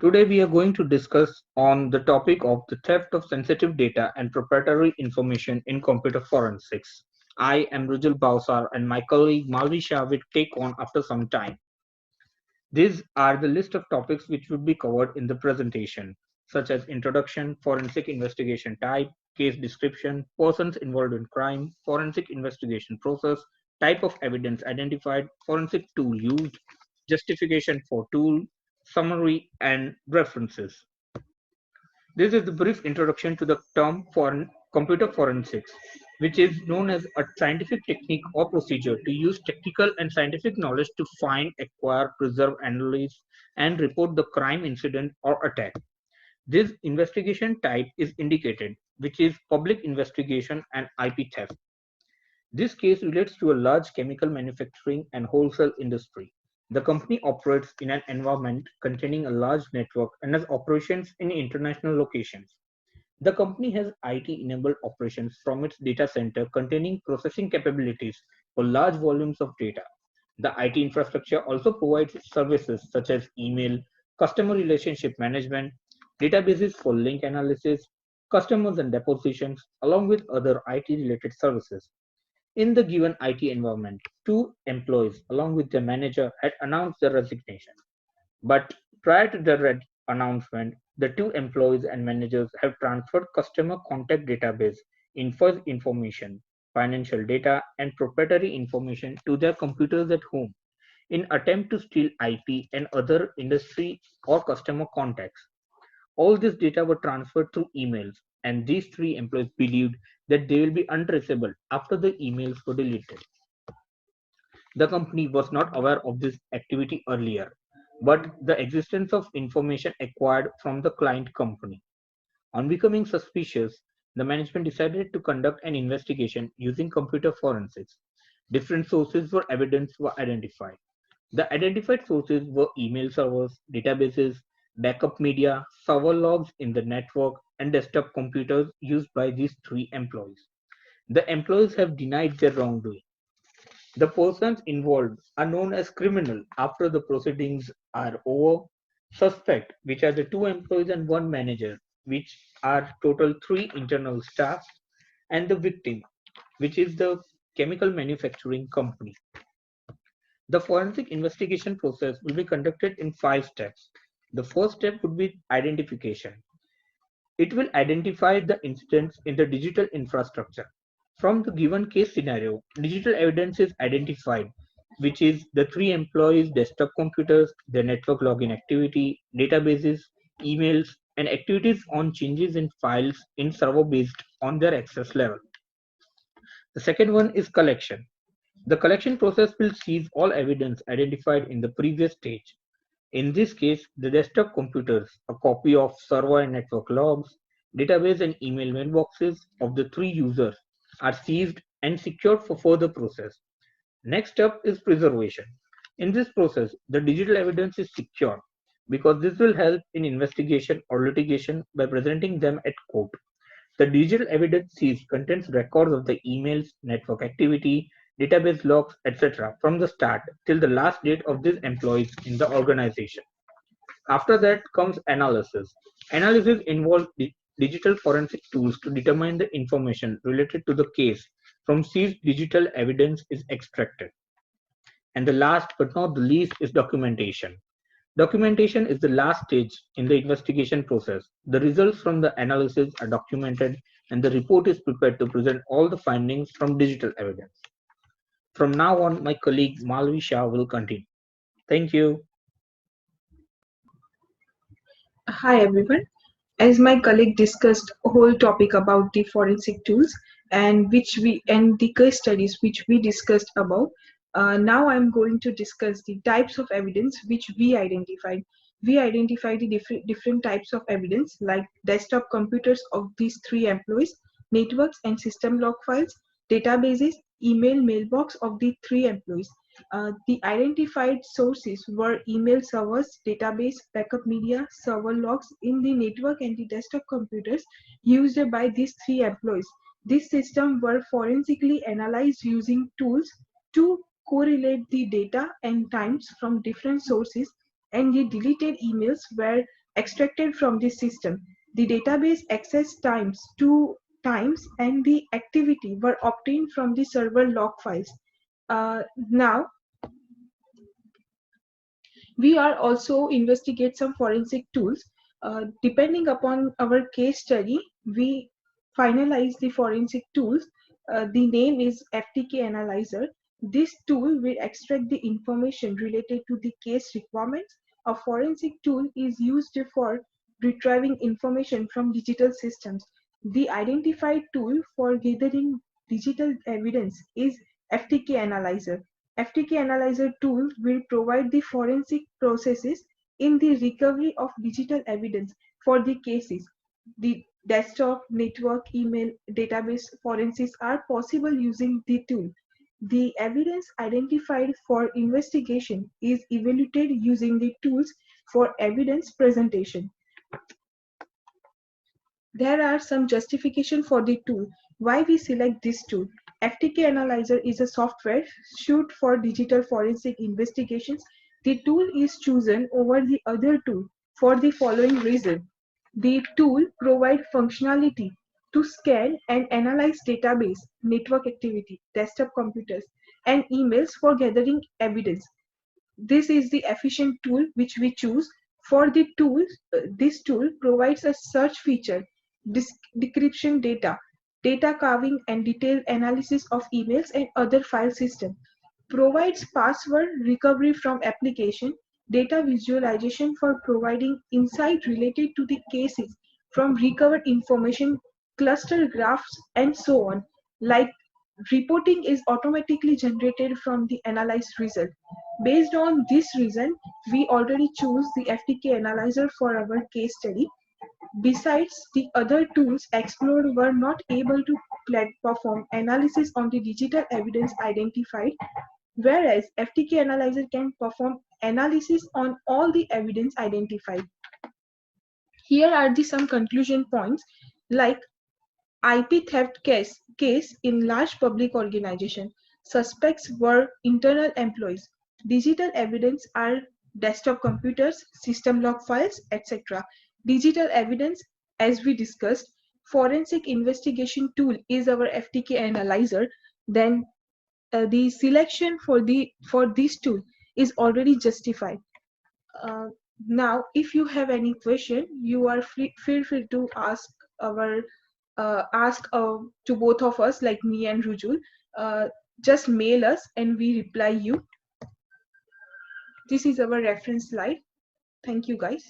Today we are going to discuss on the topic of the theft of sensitive data and proprietary information in computer forensics. I am Rujul Bausar and my colleague Malvi Shah will take on after some time. These are the list of topics which would be covered in the presentation, such as introduction, forensic investigation type, case description, persons involved in crime, forensic investigation process, type of evidence identified, forensic tool used, justification for tool, summary, and references. This is the brief introduction to the term computer forensics, which is known as a scientific technique or procedure to use technical and scientific knowledge to find, acquire, preserve, analyze, and report the crime incident or attack. This investigation type is indicated, which is public investigation and IP theft. This case relates to a large chemical manufacturing and wholesale industry. The company operates in an environment containing a large network and has operations in international locations. The company has IT-enabled operations from its data center containing processing capabilities for large volumes of data. The IT infrastructure also provides services such as email, customer relationship management, databases for link analysis, customers and depositions, along with other IT-related services. In the given IT environment, two employees, along with their manager, had announced their resignation. But prior to the announcement, the two employees and managers have transferred customer contact database, invoice information, financial data, and proprietary information to their computers at home in attempt to steal IP and other industry or customer contacts. All this data were transferred through emails, and these three employees believed that they will be untraceable after the emails were deleted. The company was not aware of this activity earlier, but the existence of information acquired from the client company. On becoming suspicious, the management decided to conduct an investigation using computer forensics. Different sources for evidence were identified. The identified sources were email servers, databases, backup media, server logs in the network, and desktop computers used by these three employees. The employees have denied their wrongdoing. The persons involved are known as criminal after the proceedings are over. Suspect, which are the two employees and one manager, which are total three internal staff, and the victim, which is the chemical manufacturing company. The forensic investigation process will be conducted in 5 steps. The first step would be identification. It will identify the incidents in the digital infrastructure. From the given case scenario, digital evidence is identified, which is the three employees' desktop computers, their network login activity, databases, emails, and activities on changes in files in server based on their access level. The second one is collection. The collection process will seize all evidence identified in the previous stage. In this case, the desktop computers, a copy of server and network logs, database and email mailboxes of the three users are seized and secured for further process. Next up is preservation. In this process, the digital evidence is secured because this will help in investigation or litigation by presenting them at court. The digital evidence seized contains records of the emails, network activity, database logs, etc. from the start till the last date of these employees in the organization. After that comes analysis. Analysis involves digital forensic tools to determine the information related to the case from seized digital evidence is extracted. And the last but not the least is documentation. Documentation is the last stage in the investigation process. The results from the analysis are documented and the report is prepared to present all the findings from digital evidence. From now on, my colleague Malvi Shah will continue. Thank you. Hi everyone. As my colleague discussed a whole topic about the forensic tools and the case studies which we discussed above, now I'm going to discuss the types of evidence which we identified. We identified the different types of evidence like desktop computers of these three employees, networks and system log files, databases, email mailbox of the three employees. The identified sources were email servers, database, backup media, server logs in the network and the desktop computers used by these three employees. These systems were forensically analyzed using tools to correlate the data and times from different sources, and the deleted emails were extracted from the system. The database access times, two times, and the activity were obtained from the server log files. Now, we are also investigate some forensic tools. Depending upon our case study, we finalize the forensic tools. The name is FTK Analyzer. This tool will extract the information related to the case requirements. A forensic tool is used for retrieving information from digital systems. The identified tool for gathering digital evidence is FTK Analyzer. FTK Analyzer tool will provide the forensic processes in the recovery of digital evidence for the cases. The desktop, network, email, database forensics are possible using the tool. The evidence identified for investigation is evaluated using the tools for evidence presentation. There are some justification for the tool. Why we select this tool? FTK Analyzer is a software suited for digital forensic investigations. The tool is chosen over the other tool for the following reason. The tool provides functionality to scan and analyze database, network activity, desktop computers, and emails for gathering evidence. This is the efficient tool which we choose. For the tools, this tool provides a search feature, decryption data, data carving and detailed analysis of emails and other file systems, provides password recovery from application, data visualization for providing insight related to the cases from recovered information, cluster graphs, and so on. Like reporting is automatically generated from the analyzed result. Based on this reason, we already choose the FTK analyzer for our case study. Besides, the other tools explored were not able to perform analysis on the digital evidence identified, whereas FTK analyzer can perform analysis on all the evidence identified. Here are the some conclusion points, like IP theft case in large public organization. Suspects were internal employees. Digital evidence are desktop computers, system log files, etc. Digital evidence, as we discussed, forensic investigation tool is our FTK analyzer. Then the selection for this tool is already justified. Uh, Now, if you have any question, you are feel free to ask to both of us, like me and Rujul. Uh, just mail us and we reply you. This is our reference slide. Thank you, guys.